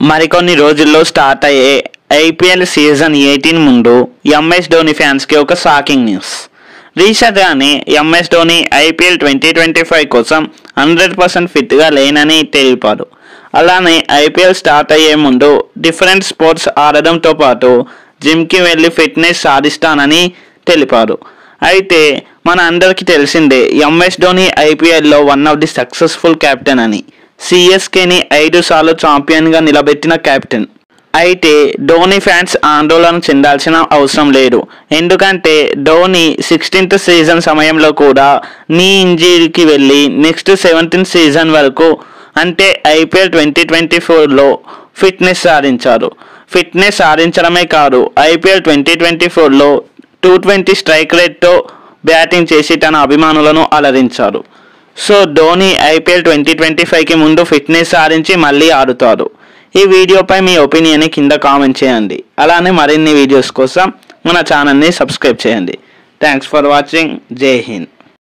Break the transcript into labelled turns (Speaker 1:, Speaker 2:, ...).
Speaker 1: మరికొన్ని రోజుల్లో స్టార్ట్ అయ్యే ఐపీఎల్ సీజన్ 18 ముందు ఎంఎస్ ధోని ఫ్యాన్స్కి ఒక షాకింగ్ న్యూస్. రీసెంట్గానే ఎంఎస్ ధోని ఐపీఎల్ 2025 కోసం 100% ఫిట్గా లేనని తెలిపారు. అలానే ఐపీఎల్ స్టార్ట్ అయ్యే ముందు డిఫరెంట్ స్పోర్ట్స్ ఆడడంతో పాటు జిమ్కి వెళ్ళి ఫిట్నెస్ సాధిస్తానని తెలిపారు. అయితే మన అందరికీ తెలిసిందే ఎంఎస్ ధోని ఐపీఎల్లో one of the successful captain అని. సిఎస్కేని 5 సార్లు ఛాంపియన్గా నిలబెట్టిన కెప్టెన్. అయితే ధోని ఫ్యాన్స్ ఆందోళన చెందాల్సిన అవసరం లేదు. ఎందుకంటే ధోని 16th సీజన్ సమయంలో కూడా నీ ఇంజరీకి వెళ్ళి నెక్స్ట్ 17th సీజన్ వరకు అంటే ఐపీఎల్ 2024లో ఫిట్నెస్ సాధించారు. ఫిట్నెస్ సాధించడమే కాదు, ఐపీఎల్ 2024లో 220 స్ట్రైక్ రేట్తో బ్యాటింగ్ చేసి తన అభిమానులను అలరించారు. సో ధోని ఐపీఎల్ 2025కి ముందు ఫిట్నెస్ సాధించి మళ్ళీ ఆడుతారు. ఈ వీడియోపై మీ ఒపీనియన్ని కింద కామెంట్ చేయండి. అలానే మరిన్ని వీడియోస్ కోసం మన ఛానల్ని సబ్స్క్రైబ్ చేయండి. Thanks for watching. జై హింద్.